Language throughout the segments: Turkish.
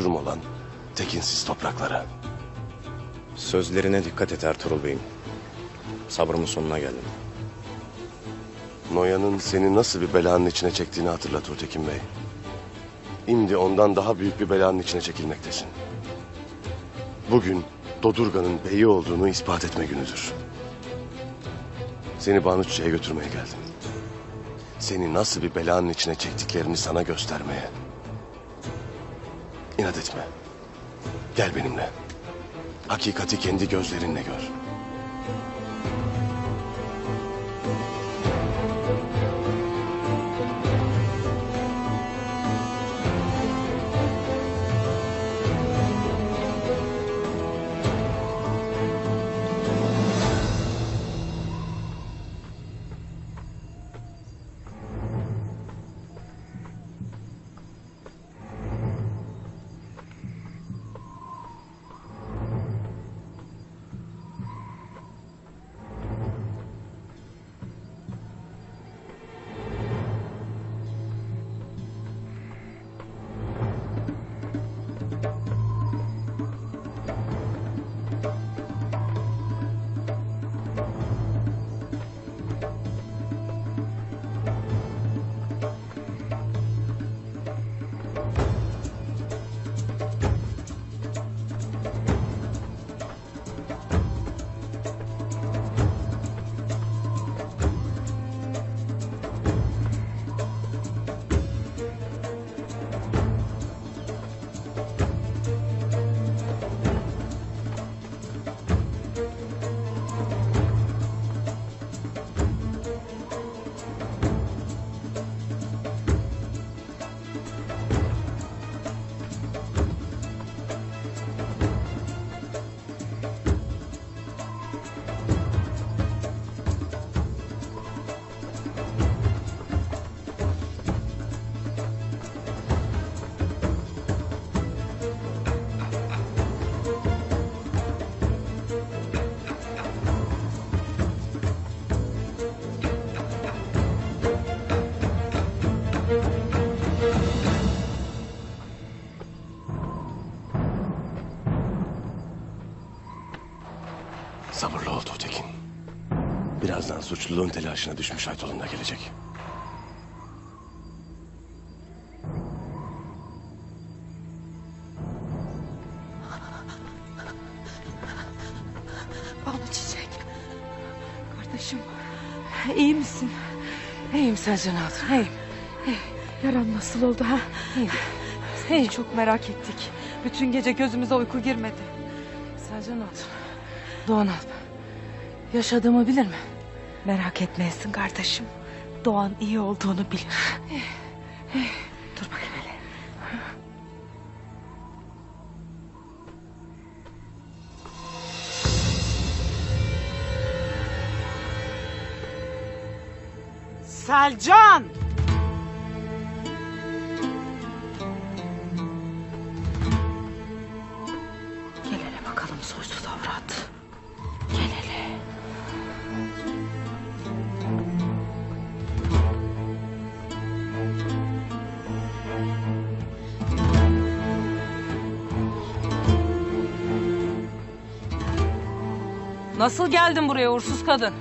uçurum olan tekinsiz topraklara. Sözlerine dikkat et Ertuğrul Bey'im. Sabrımın sonuna geldim. Noyan'ın seni nasıl bir belanın içine çektiğini hatırlat Urtekin Bey. Şimdi ondan daha büyük bir belanın içine çekilmektesin. Bugün Dodurga'nın beyi olduğunu ispat etme günüdür. Seni Banu Çiçek'e götürmeye geldim. Seni nasıl bir belanın içine çektiklerini sana göstermeye. İnat etme. Gel benimle. Hakikati kendi gözlerinle gör. Sabırlı ol Tuğtekin. Birazdan suçluluğun telaşına düşmüş Aytol'un da gelecek. Banu Çiçek. Kardeşim. İyi misin? İyiyim Selcan Hatun, iyiyim. Yaran nasıl oldu ha? İyiyim. Seni çok merak ettik. Bütün gece gözümüze uyku girmedi. Selcan Hatun, Doğan Alp yaşadığımı bilir mi? Merak etmeyesin kardeşim. Doğan iyi olduğunu bilir. Dur bakayım hele. Selcan! Gel hele bakalım soysuz avrat. Gel hele. Nasıl geldin buraya uğursuz kadın?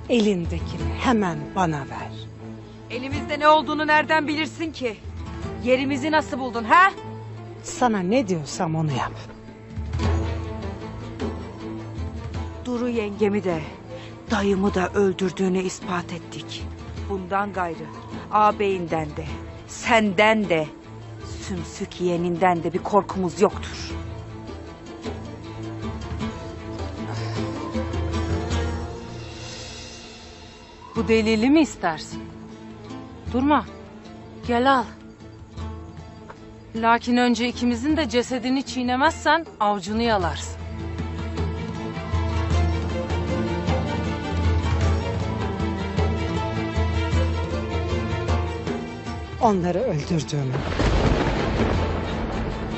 Elindekini hemen bana ver. Elimizde ne olduğunu nereden bilirsin ki? Yerimizi nasıl buldun ha? Sana ne diyorsam onu yap. Duru yengemi de dayımı da öldürdüğünü ispat ettik. Bundan gayrı ağabeyinden de senden de sümsük yeğeninden de bir korkumuz yoktur. Bu delili mi istersin? Durma. Gel al. Lakin önce ikimizin de cesedini çiğnemezsen avcunu yalarsın. Onları öldürdüğümü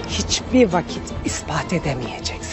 hiçbir vakit ispat edemeyeceksin.